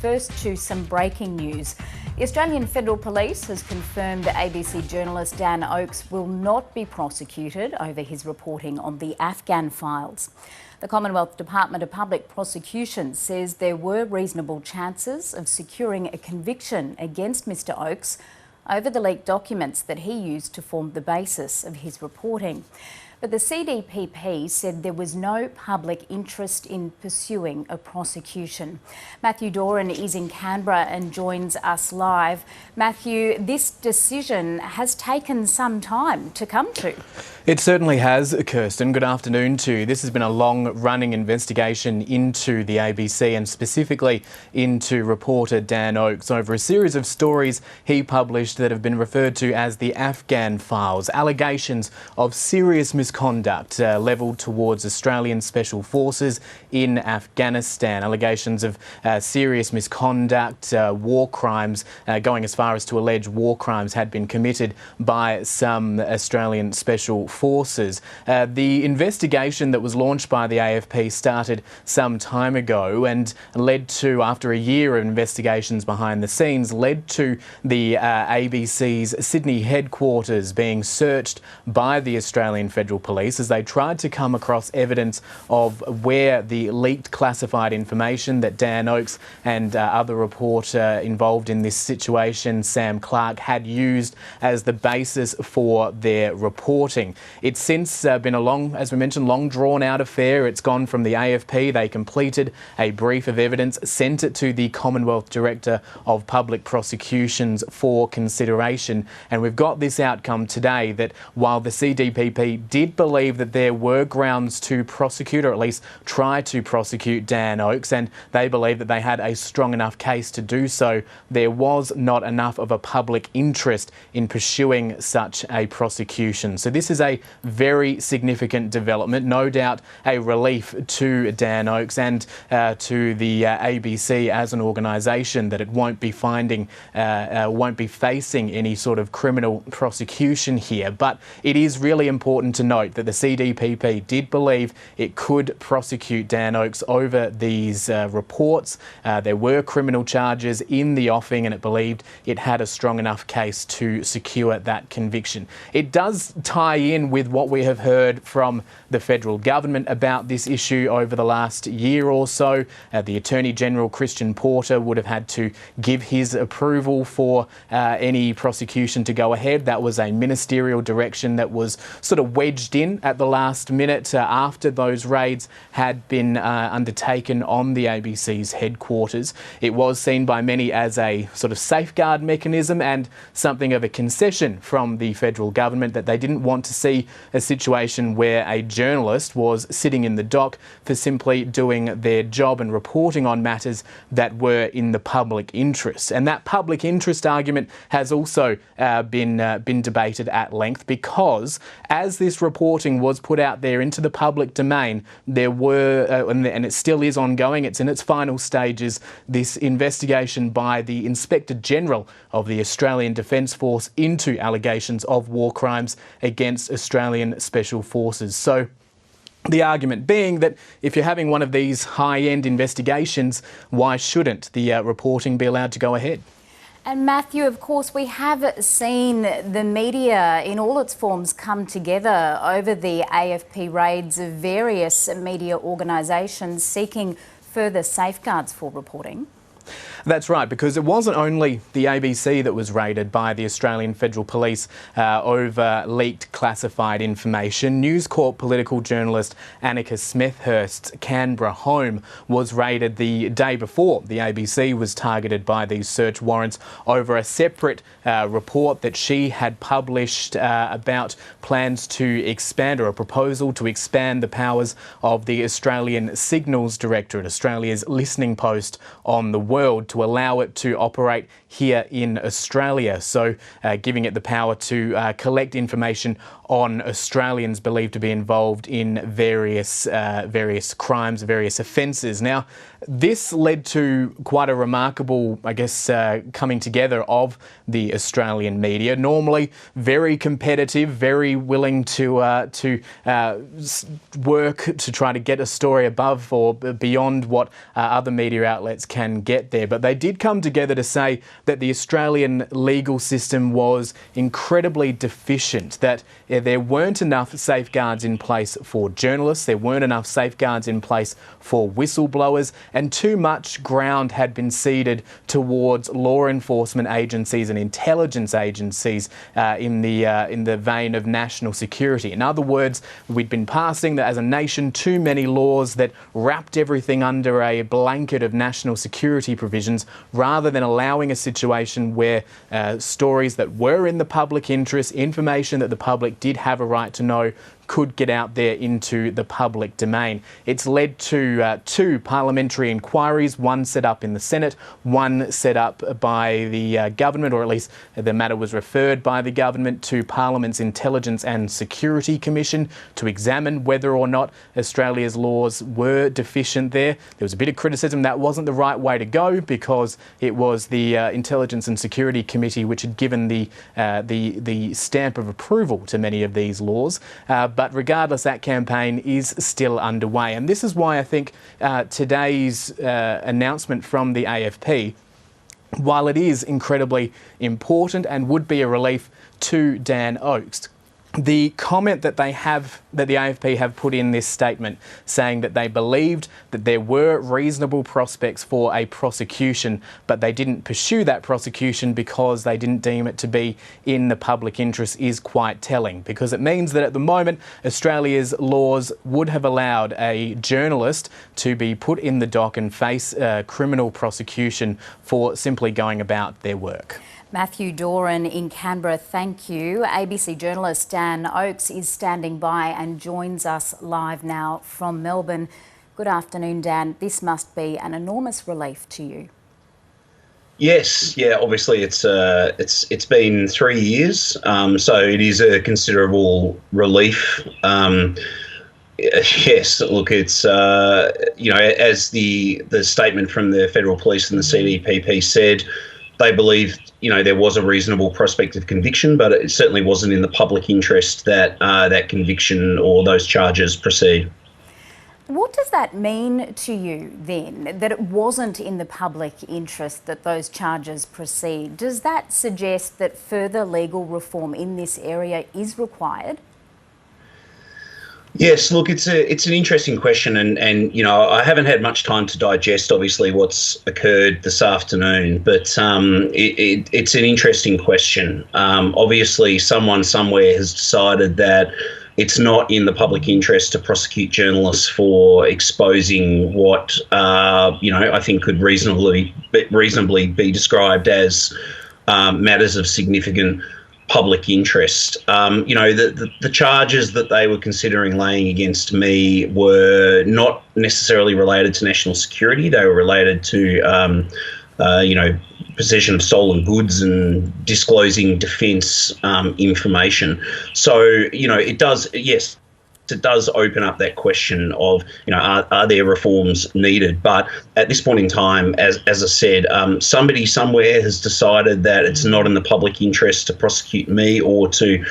first to some breaking news. The Australian Federal Police has confirmed that ABC journalist Dan Oakes will not be prosecuted over his reporting on the Afghan Files. The Commonwealth Department of Public Prosecutions says there were reasonable chances of securing a conviction against Mr Oakes over the leaked documents that he used to form the basis of his reporting. But the CDPP said there was no public interest in pursuing a prosecution. Matthew Doran is in Canberra and joins us live. Matthew, this decision has taken some time to come to. It certainly has, Kirsten. Good afternoon to you. This has been a long-running investigation into the ABC and specifically into reporter Dan Oakes over a series of stories he published that have been referred to as the Afghan Files, allegations of serious misconduct levelled towards Australian Special Forces in Afghanistan, allegations of serious misconduct, war crimes, going as far as to allege war crimes had been committed by some Australian Special Forces. The investigation that was launched by the AFP started some time ago and led to, after a year of investigations behind the scenes, led to the ABC's Sydney headquarters being searched by the Australian Federal Police as they tried to come across evidence of where the leaked classified information that Dan Oakes and other reporter involved in this situation, Sam Clark, had used as the basis for their reporting. It's since been a long drawn out affair. It's gone from the AFP. They completed a brief of evidence, sent it to the Commonwealth Director of Public Prosecutions for consideration. And we've got this outcome today that while the CDPP did believe that there were grounds to prosecute, or at least try to prosecute Dan Oakes, and they believe that they had a strong enough case to do so, there was not enough of a public interest in pursuing such a prosecution. So this is a very significant development, no doubt a relief to Dan Oakes and to the ABC as an organisation that it won't be facing any sort of criminal prosecution here. But it is really important to note that the CDPP did believe it could prosecute Dan Oakes over these reports. There were criminal charges in the offing and it believed it had a strong enough case to secure that conviction. It does tie in with what we have heard from the federal government about this issue over the last year or so. The Attorney General, Christian Porter, would have had to give his approval for any prosecution to go ahead. That was a ministerial direction that was sort of wedged in at the last minute after those raids had been undertaken on the ABC's headquarters. It was seen by many as a sort of safeguard mechanism and something of a concession from the federal government that they didn't want to see a situation where a journalist was sitting in the dock for simply doing their job and reporting on matters that were in the public interest. And that public interest argument has also been debated at length because as this reporting was put out there into the public domain, there were, and it still is ongoing, it's in its final stages, this investigation by the Inspector General of the Australian Defence Force into allegations of war crimes against Australian Special Forces. So the argument being that if you're having one of these high-end investigations, why shouldn't the reporting be allowed to go ahead? And Matthew, of course, we have seen the media in all its forms come together over the AFP raids of various media organisations seeking further safeguards for reporting. That's right, because it wasn't only the ABC that was raided by the Australian Federal Police over leaked classified information. News Corp political journalist Annika Smethurst's Canberra home was raided the day before the ABC was targeted by these search warrants over a separate report that she had published about plans to expand, or a proposal to expand the powers of the Australian Signals Directorate, Australia's listening post on the world, to allow it to operate here in Australia. So giving it the power to collect information on Australians believed to be involved in various crimes, various offences. Now, this led to quite a remarkable, I guess, coming together of the Australian media. Normally very competitive, very willing to work to try to get a story above or beyond what other media outlets can get there. But they did come together to say that the Australian legal system was incredibly deficient, that there weren't enough safeguards in place for journalists, there weren't enough safeguards in place for whistleblowers, and too much ground had been ceded towards law enforcement agencies and intelligence agencies in the vein of national security. In other words, we'd been passing, as a nation, too many laws that wrapped everything under a blanket of national security provisions, rather than allowing a situation where stories that were in the public interest, information that the public did have a right to know, could get out there into the public domain. It's led to two parliamentary inquiries, one set up in the Senate, one set up by the government, or at least the matter was referred by the government to Parliament's Intelligence and Security Commission to examine whether or not Australia's laws were deficient there. There was a bit of criticism that wasn't the right way to go, because it was the Intelligence and Security Committee which had given the stamp of approval to many of these laws. But regardless, that campaign is still underway. And this is why I think today's announcement from the AFP, while it is incredibly important and would be a relief to Dan Oakes, the comment that the AFP have put in this statement, saying that they believed that there were reasonable prospects for a prosecution, but they didn't pursue that prosecution because they didn't deem it to be in the public interest, is quite telling, because it means that at the moment Australia's laws would have allowed a journalist to be put in the dock and face criminal prosecution for simply going about their work. Matthew Doran in Canberra, thank you. ABC journalist Dan Oakes is standing by and joins us live now from Melbourne. Good afternoon, Dan. This must be an enormous relief to you. Yes, yeah. Obviously, it's been 3 years, so it is a considerable relief. Yes, look, it's as the statement from the Federal Police and the CDPP said, they believed, there was a reasonable prospect of conviction, but it certainly wasn't in the public interest that that conviction or those charges proceed. What does that mean to you then, that it wasn't in the public interest that those charges proceed? Does that suggest that further legal reform in this area is required? Yes, look, it's an interesting question, and I haven't had much time to digest, obviously, what's occurred this afternoon, but it's an interesting question. Obviously, someone somewhere has decided that it's not in the public interest to prosecute journalists for exposing what I think could reasonably be described as matters of significant public interest. The charges that they were considering laying against me were not necessarily related to national security. They were related to, possession of stolen goods and disclosing defence information. So, it does open up that question of, are there reforms needed? But at this point in time, as I said, somebody somewhere has decided that it's not in the public interest to prosecute me or to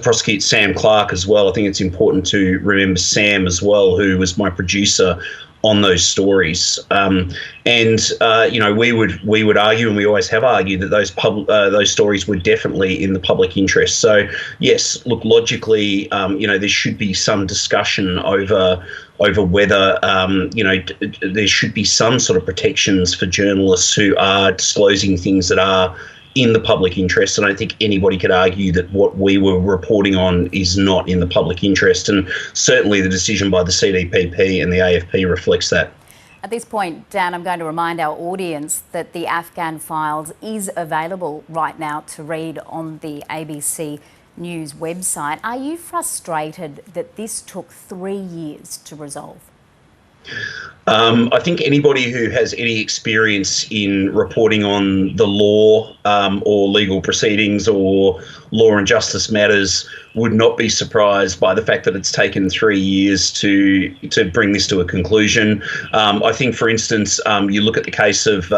prosecute Sam Clark as well. I think it's important to remember Sam as well, who was my producer on those stories. We would argue, and we always have argued, that those stories were definitely in the public interest. So yes, look, logically, there should be some discussion over whether there should be some sort of protections for journalists who are disclosing things that are in the public interest. And I think anybody could argue that what we were reporting on is not in the public interest. And certainly the decision by the CDPP and the AFP reflects that. At this point, Dan, I'm going to remind our audience that the Afghan Files is available right now to read on the ABC News website. Are you frustrated that this took 3 years to resolve? I think anybody who has any experience in reporting on the law or legal proceedings or law and justice matters would not be surprised by the fact that it's taken 3 years to bring this to a conclusion. I think, for instance, you look at the case of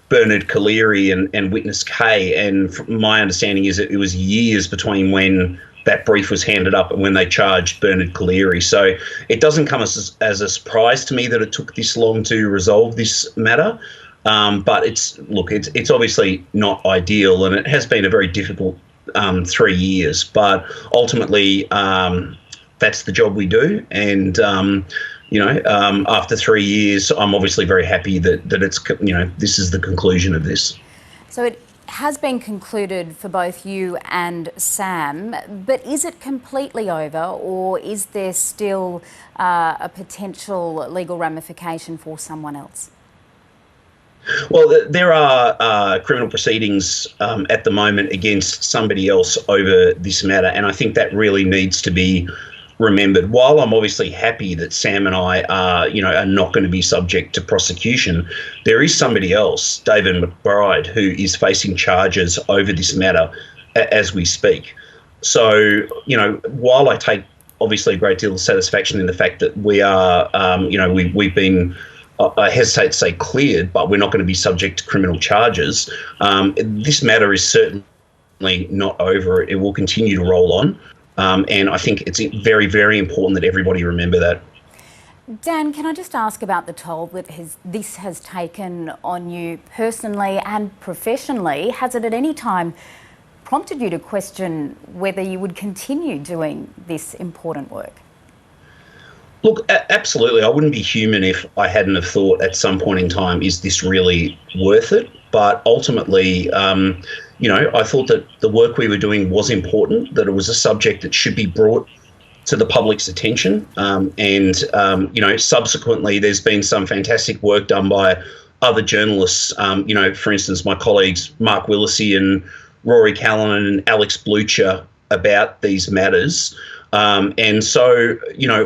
Bernard Collaery and witness K, and my understanding is that it was years between when that brief was handed up and when they charged Bernard Collaery. So it doesn't come as a surprise to me that it took this long to resolve this matter. But it's obviously not ideal, and it has been a very difficult 3 years. But ultimately, that's the job we do, and after 3 years, I'm obviously very happy that it's this is the conclusion of this. So it has been concluded for both you and Sam, but is it completely over, or is there still a potential legal ramification for someone else? Well, there are criminal proceedings at the moment against somebody else over this matter, and I think that really needs to be remembered. While I'm obviously happy that Sam and I are not going to be subject to prosecution, there is somebody else, David McBride, who is facing charges over this matter as we speak. So, while I take obviously a great deal of satisfaction in the fact that we are, we've been, I hesitate to say cleared, but we're not going to be subject to criminal charges. This matter is certainly not over. It will continue to roll on. And I think it's very, very important that everybody remember that. Dan, can I just ask about the toll that this has taken on you personally and professionally? Has it at any time prompted you to question whether you would continue doing this important work? Look, absolutely. I wouldn't be human if I hadn't have thought at some point in time, is this really worth it? But ultimately, I thought that the work we were doing was important, that it was a subject that should be brought to the public's attention. Subsequently, there's been some fantastic work done by other journalists. For instance, my colleagues Mark Willisey and Rory Callan and Alex Blucher about these matters. And so,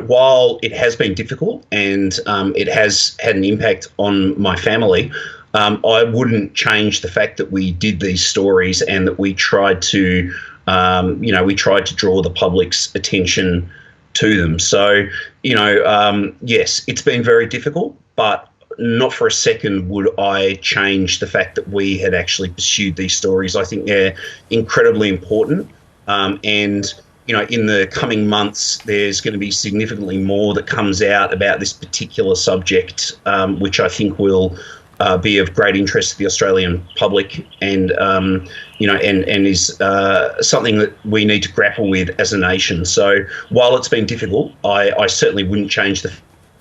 while it has been difficult and it has had an impact on my family, I wouldn't change the fact that we did these stories and that we tried to, draw the public's attention to them. So, yes, it's been very difficult, but not for a second would I change the fact that we had actually pursued these stories. I think they're incredibly important. In the coming months, there's going to be significantly more that comes out about this particular subject, which I think will be of great interest to the Australian public, and is something that we need to grapple with as a nation. So while it's been difficult, I certainly wouldn't change the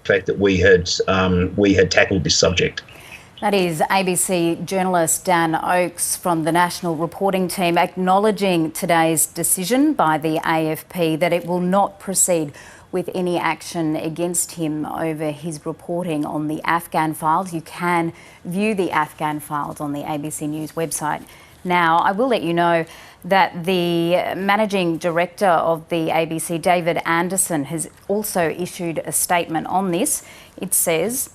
fact that we had tackled this subject. That is ABC journalist Dan Oakes from the National Reporting Team acknowledging today's decision by the AFP that it will not proceed with any action against him over his reporting on the Afghan Files. You can view the Afghan Files on the ABC News website. Now, I will let you know that the Managing Director of the ABC, David Anderson, has also issued a statement on this. It says,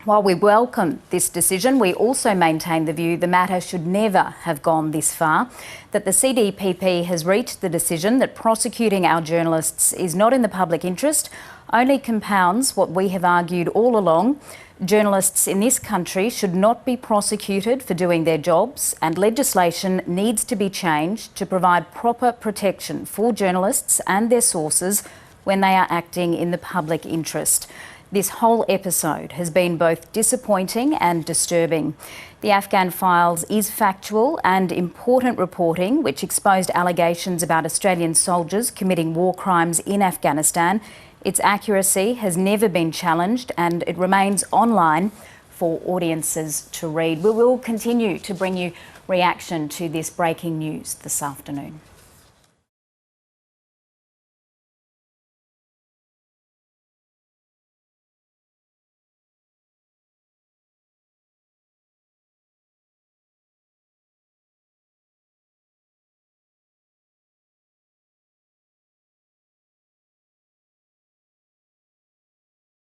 "While we welcome this decision, we also maintain the view the matter should never have gone this far, that the CDPP has reached the decision that prosecuting our journalists is not in the public interest, only compounds what we have argued all along. Journalists in this country should not be prosecuted for doing their jobs, and legislation needs to be changed to provide proper protection for journalists and their sources when they are acting in the public interest." This whole episode has been both disappointing and disturbing. The Afghan Files is factual and important reporting which exposed allegations about Australian soldiers committing war crimes in Afghanistan. Its accuracy has never been challenged and it remains online for audiences to read. We will continue to bring you reaction to this breaking news this afternoon.